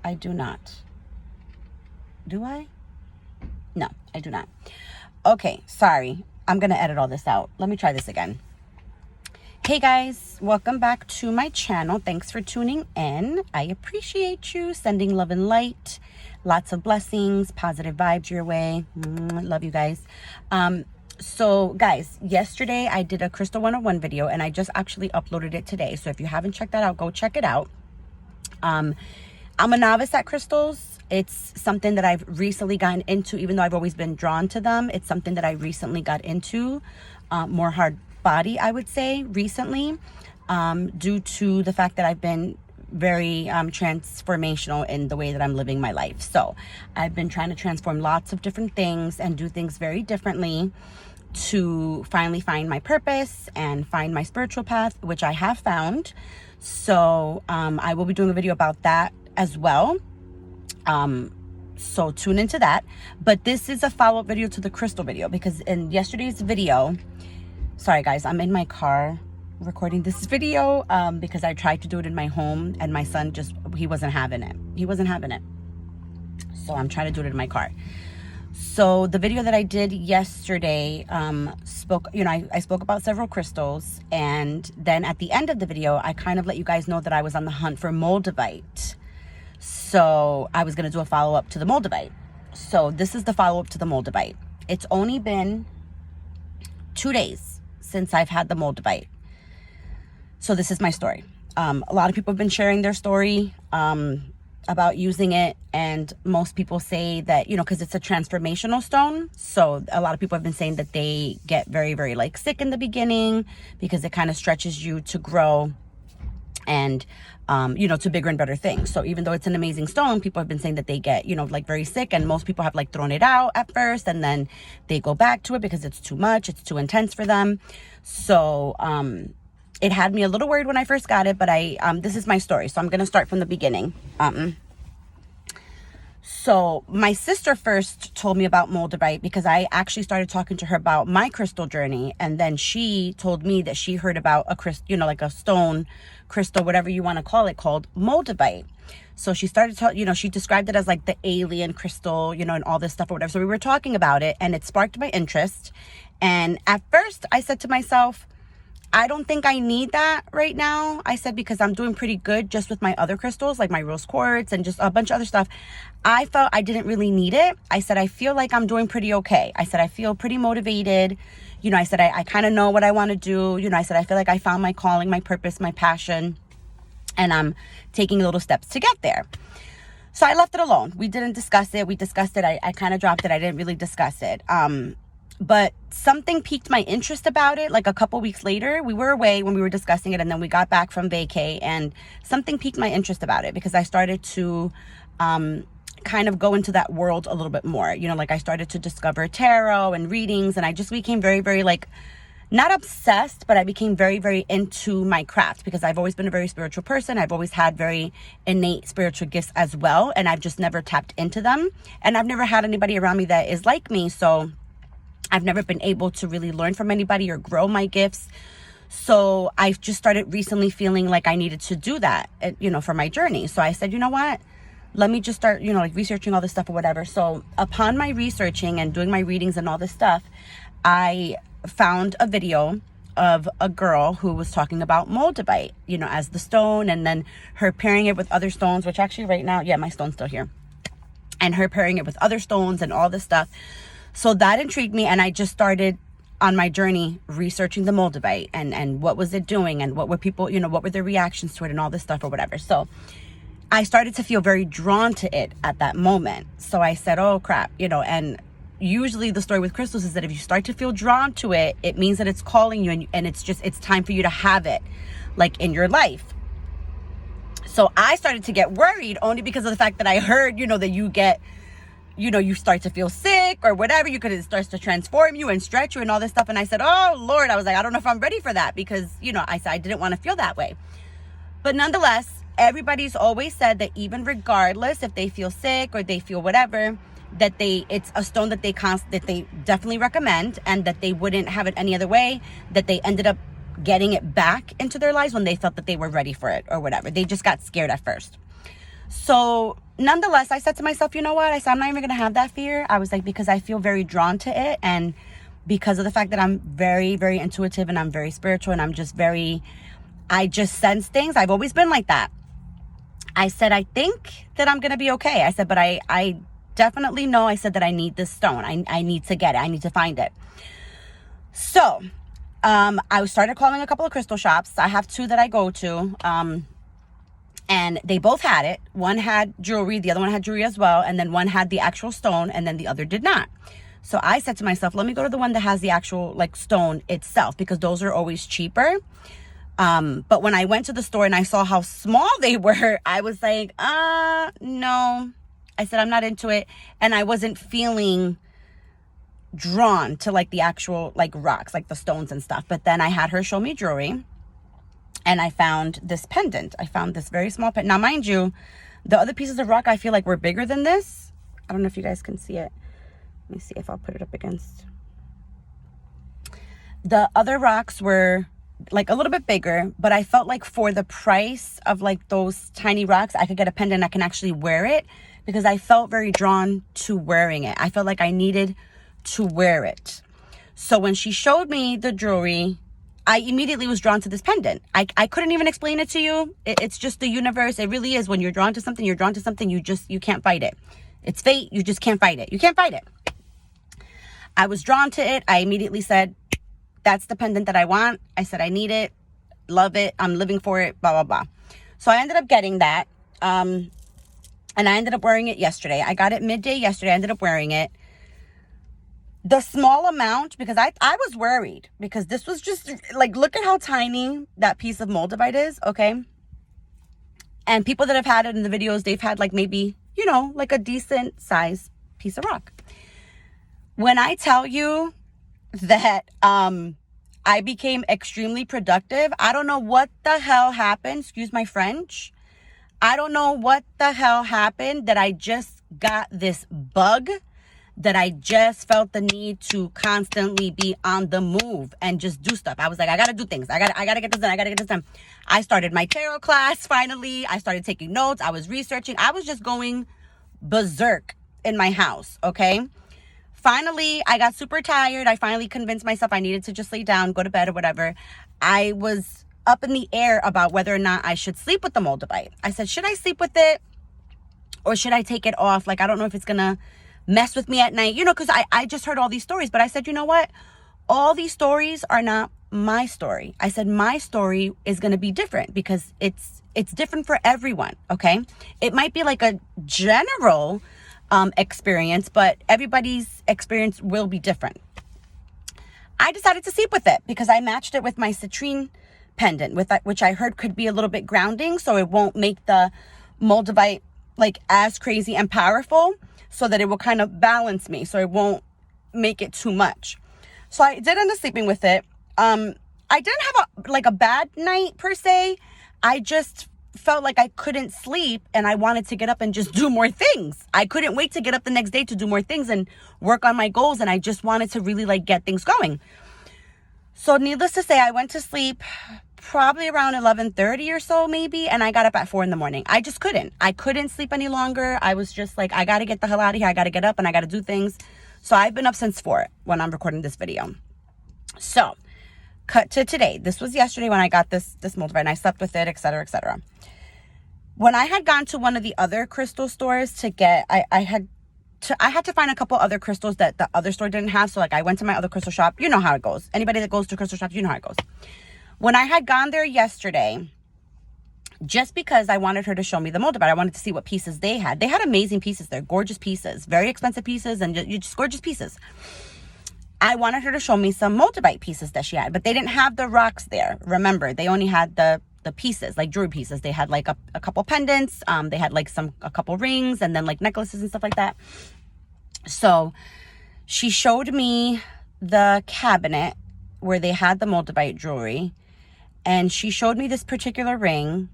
I do not. Do I? No, I do not. Okay, sorry. I'm going to edit all this out. Let me try this again. Hey guys, welcome back to my channel. Thanks for tuning in. I appreciate you. Sending love and light. Lots of blessings, positive vibes your way. Love you guys. So guys, yesterday I did a Crystal 101 video and I just actually uploaded it today. So if you haven't checked that out, go check it out. I'm a novice at crystals. It's something that I've recently gotten into, even though I've always been drawn to them. It's something that I recently got into, more hard body, I would say, recently, due to the fact that I've been very transformational in the way that I'm living my life. So I've been trying to transform lots of different things and do things very differently to finally find my purpose and find my spiritual path, which I have found. So I will be doing a video about that as well. So tune into that. But this is a follow-up video to the crystal video, because in yesterday's video, sorry guys, I'm in my car recording this video because I tried to do it in my home and my son he wasn't having it. He wasn't having it. So I'm trying to do it in my car. So the video that I did yesterday I spoke about several crystals, and then at the end of the video, I kind of let you guys know that I was on the hunt for Moldavite. So I was going to do a follow-up to the Moldavite. So this is the follow-up to the Moldavite. It's only been 2 days since I've had the Moldavite. So this is my story. A lot of people have been sharing their story about using it, and most people say that, because it's a transformational stone, so a lot of people have been saying that they get very, very like sick in the beginning because it kind of stretches you to grow and to bigger and better things. So even though it's an amazing stone, people have been saying that they get, like very sick, and most people have like thrown it out at first and then they go back to it because it's too much, it's too intense for them. So it had me a little worried when I first got it, but this is my story, so I'm going to start from the beginning. So my sister first told me about Moldavite because I actually started talking to her about my crystal journey, and then she told me that she heard about a crystal, like a stone, crystal, whatever you want to call it, called Moldavite. So she started to, she described it as like the alien crystal, and all this stuff or whatever. So we were talking about it, and it sparked my interest. And at first I said to myself, I don't think I need that right now. I said, because I'm doing pretty good just with my other crystals, like my rose quartz and just a bunch of other stuff. I felt I didn't really need it. I said, I feel like I'm doing pretty okay. I said, I feel pretty motivated. I said, I kind of know what I want to do. I said, I feel like I found my calling, my purpose, my passion, and I'm taking little steps to get there. So I left it alone. We didn't discuss it. We discussed it. I kind of dropped it. I didn't really discuss it. But something piqued my interest about it. Like a couple weeks later, we were away when we were discussing it, and then we got back from vacay, and something piqued my interest about it because I started to kind of go into that world a little bit more. Like I started to discover tarot and readings, and I just became very, very like, not obsessed, but I became very, very into my craft because I've always been a very spiritual person. I've always had very innate spiritual gifts as well, and I've just never tapped into them. And I've never had anybody around me that is like me, so I've never been able to really learn from anybody or grow my gifts. So I've just started recently feeling like I needed to do that, for my journey. So I said, you know what? Let me just start, like researching all this stuff or whatever. So upon my researching and doing my readings and all this stuff, I found a video of a girl who was talking about Moldavite, as the stone, and then her pairing it with other stones, which actually right now, yeah, my stone's still here. And her pairing it with other stones and all this stuff. So that intrigued me, and I just started on my journey researching the Moldavite and what was it doing, and what were people, what were their reactions to it and all this stuff or whatever. So I started to feel very drawn to it at that moment. So I said, oh crap, and usually the story with crystals is that if you start to feel drawn to it, it means that it's calling you, and it's time for you to have it like in your life. So I started to get worried only because of the fact that I heard, that you get, you start to feel sick or whatever, it starts to transform you and stretch you and all this stuff. And I said, oh Lord, I was like, I don't know if I'm ready for that, because, I said I didn't want to feel that way. But nonetheless, everybody's always said that even regardless if they feel sick or they feel whatever, that it's a stone that they definitely recommend, and that they wouldn't have it any other way, that they ended up getting it back into their lives when they felt that they were ready for it or whatever. They just got scared at first. So nonetheless, I said to myself, you know what? I said, I'm not even going to have that fear. I was like, because I feel very drawn to it. And because of the fact that I'm very, very intuitive and I'm very spiritual and I just sense things. I've always been like that. I said, I think that I'm going to be okay. I said, but I definitely know. I said that I need this stone. I need to get it. I need to find it. So, I started calling a couple of crystal shops. I have 2 that I go to. And they both had it. One had jewelry, the other one had jewelry as well. And then one had the actual stone, and then the other did not. So I said to myself, let me go to the one that has the actual like stone itself, because those are always cheaper. But when I went to the store and I saw how small they were, I was like, no. I said, I'm not into it. And I wasn't feeling drawn to like the actual like rocks, like the stones and stuff. But then I had her show me jewelry. And I found this pendant. I found this very small pendant. Now, mind you, the other pieces of rock I feel like were bigger than this. I don't know if you guys can see it. Let me see if I'll put it up against. The other rocks were like a little bit bigger, but I felt like for the price of like those tiny rocks, I could get a pendant. I can actually wear it because I felt very drawn to wearing it. I felt like I needed to wear it. So when she showed me the jewelry, I immediately was drawn to this pendant. I couldn't even explain it to you. It's just the universe. It really is. When you're drawn to something, you can't fight it. It's fate. You just can't fight it. You can't fight it. I was drawn to it. I immediately said, that's the pendant that I want. I said, I need it. Love it. I'm living for it. Blah, blah, blah. So I ended up getting that. And I ended up wearing it yesterday. I got it midday yesterday. I ended up wearing it. The small amount, because I was worried, because this was just like, look at how tiny that piece of Moldavite is, okay? And people that have had it in the videos, they've had like maybe, you know, like a decent size piece of rock. When I tell you that I became extremely productive, I don't know what the hell happened, excuse my French. I don't know what the hell happened that I just got this bug, that I just felt the need to constantly be on the move and just do stuff. I was like, I gotta do things. I gotta get this done. I gotta get this done. I started my tarot class finally. I started taking notes. I was researching. I was just going berserk in my house, okay? Finally, I got super tired. I finally convinced myself I needed to just lay down, go to bed or whatever. I was up in the air about whether or not I should sleep with the Moldavite. I said, should I sleep with it or should I take it off? Like, I don't know if it's gonna mess with me at night, you know, because I just heard all these stories. But I said, you know what? All these stories are not my story. I said, my story is going to be different because it's different for everyone, okay? It might be like a general experience, but everybody's experience will be different. I decided to sleep with it because I matched it with my citrine pendant, which I heard could be a little bit grounding, so it won't make the Moldavite like as crazy and powerful, so that it will kind of balance me, so it won't make it too much. So I did end up sleeping with it. I didn't have a bad night per se. I just felt like I couldn't sleep and I wanted to get up and just do more things. I couldn't wait to get up the next day to do more things and work on my goals, and I just wanted to really like get things going. So needless to say, I went to sleep probably around 11:30 or so maybe, and I got up at 4 a.m. I just couldn't. I couldn't sleep any longer. I was just like, I got to get the hell out of here. I got to get up and I got to do things. So I've been up since 4 when I'm recording this video. So cut to today. This was yesterday when I got this Moldavite and I slept with it, etc., etc. When I had gone to one of the other crystal stores to get, I had to find a couple other crystals that the other store didn't have. So like I went to my other crystal shop. You know how it goes. Anybody that goes to crystal shops, you know how it goes. When I had gone there yesterday, just because I wanted her to show me the Moldavite, I wanted to see what pieces they had. They had amazing pieces. They're gorgeous pieces, very expensive pieces, and just gorgeous pieces. I wanted her to show me some Moldavite pieces that she had, but they didn't have the rocks there. Remember, they only had the pieces, like jewelry pieces. They had like a couple pendants. They had like a couple rings and then like necklaces and stuff like that. So she showed me the cabinet where they had the Moldavite jewelry. And she showed me this particular ring,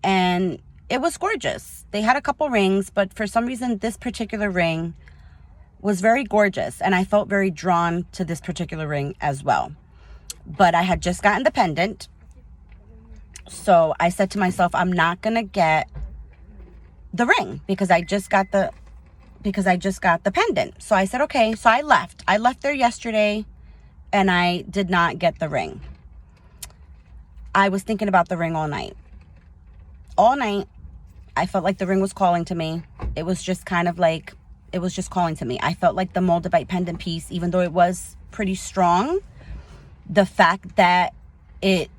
and it was gorgeous. They had a couple rings, but for some reason, this particular ring was very gorgeous. And I felt very drawn to this particular ring as well. But I had just gotten the pendant. So I said to myself, I'm not going to get the ring because I just got the pendant. So I said, okay. So I left there yesterday and I did not get the ring. I was thinking about the ring all night. All night, I felt like the ring was calling to me. It was just kind of like, it was just calling to me. I felt like the Moldavite pendant piece, even though it was pretty strong, the fact that it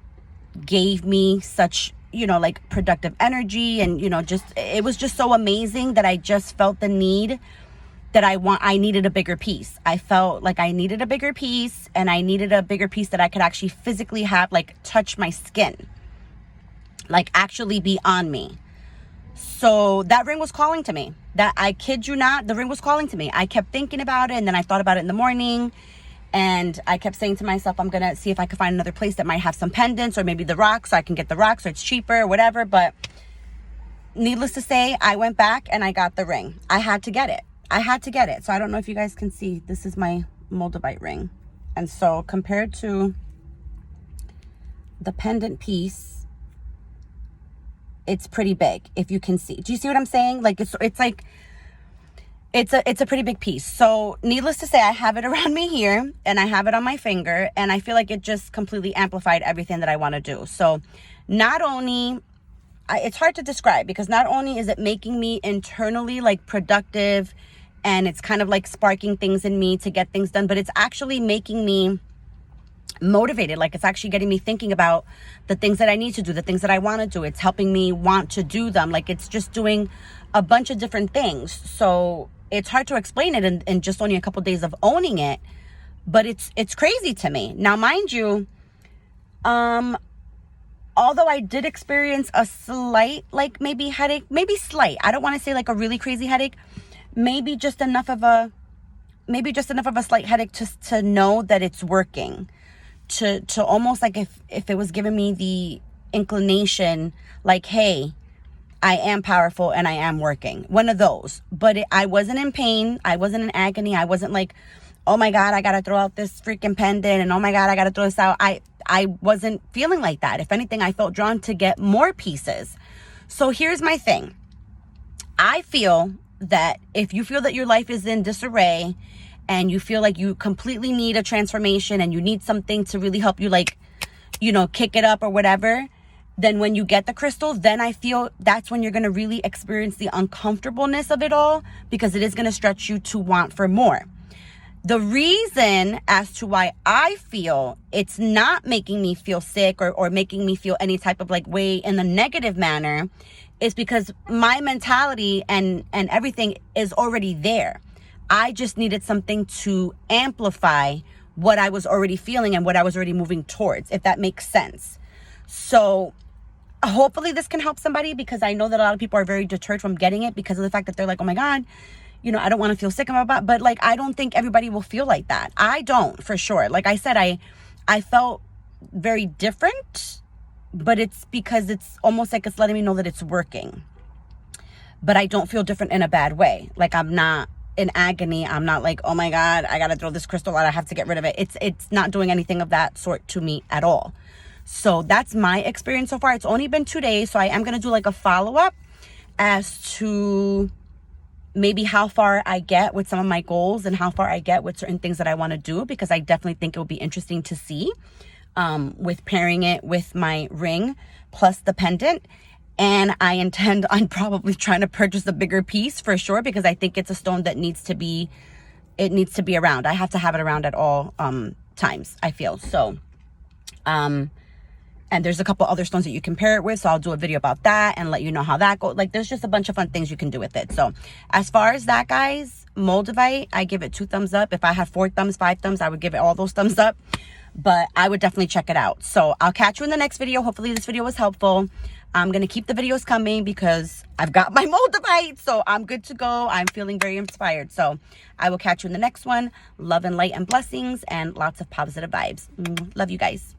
gave me such, you know, like productive energy and, you know, just, it was just so amazing that I just felt the need that I needed a bigger piece. I felt like I needed a bigger piece, and I needed a bigger piece that I could actually physically have, like touch my skin, like actually be on me. So that ring was calling to me. That, I kid you not, the ring was calling to me. I kept thinking about it, and then I thought about it in the morning, and I kept saying to myself, I'm gonna see if I can find another place that might have some pendants, or maybe the rock, so I can get the rock so it's cheaper or whatever. But needless to say, I went back and I got the ring. I had to get it. So I don't know if you guys can see, this is my Moldavite ring. And so compared to the pendant piece, it's pretty big, if you can see. Do you see what I'm saying? Like it's like, it's a pretty big piece. So needless to say, I have it around me here and I have it on my finger, and I feel like it just completely amplified everything that I want to do. So not only, it's hard to describe, because not only is it making me internally like productive, and it's kind of like sparking things in me to get things done, but it's actually making me motivated. Like it's actually getting me thinking about the things that I need to do, the things that I want to do. It's helping me want to do them. Like it's just doing a bunch of different things. So it's hard to explain it in just only a couple of days of owning it, but it's crazy to me. Now, mind you, although I did experience a slight, like maybe headache, maybe slight, I don't want to say like a really crazy headache, maybe just enough of a slight headache to know that it's working, to almost like if it was giving me the inclination, like, hey, I am powerful and I am working. One of those. But I wasn't in pain. I wasn't in agony. I wasn't like, oh my God, I got to throw out this freaking pendant, and oh my God, I got to throw this out. I wasn't feeling like that. If anything, I felt drawn to get more pieces. So here's my thing. I feel that if you feel that your life is in disarray and you feel like you completely need a transformation and you need something to really help you, like, you know, kick it up or whatever, then when you get the crystal, then I feel that's when you're going to really experience the uncomfortableness of it all, because it is going to stretch you to want for more. The reason as to why I feel it's not making me feel sick or making me feel any type of like way in the negative manner is because my mentality and everything is already there. I just needed something to amplify what I was already feeling and what I was already moving towards, if that makes sense. So hopefully this can help somebody, because I know that a lot of people are very deterred from getting it because of the fact that they're like, oh my God, you know, I don't want to feel sick about it. But like, I don't think everybody will feel like that. I don't, for sure. Like I said, I felt very different, but it's because it's almost like it's letting me know that it's working. But I don't feel different in a bad way. Like I'm not in agony. I'm not like, oh my God, I got to throw this crystal out. I have to get rid of it. It's not doing anything of that sort to me at all. So that's my experience so far. It's only been 2 days. So I am going to do like a follow-up as to maybe how far I get with some of my goals and how far I get with certain things that I want to do, because I definitely think it would be interesting to see with pairing it with my ring plus the pendant. And I intend on probably trying to purchase a bigger piece for sure, because I think it's a stone that needs to be around. I have to have it around at all times, I feel. So, and there's a couple other stones that you can pair it with. So I'll do a video about that and let you know how that goes. Like there's just a bunch of fun things you can do with it. So as far as that, guys, Moldavite, I give it 2 thumbs up. If I had 4 thumbs, 5 thumbs, I would give it all those thumbs up. But I would definitely check it out. So I'll catch you in the next video. Hopefully this video was helpful. I'm going to keep the videos coming because I've got my Moldavite. So I'm good to go. I'm feeling very inspired. So I will catch you in the next one. Love and light and blessings and lots of positive vibes. Love you guys.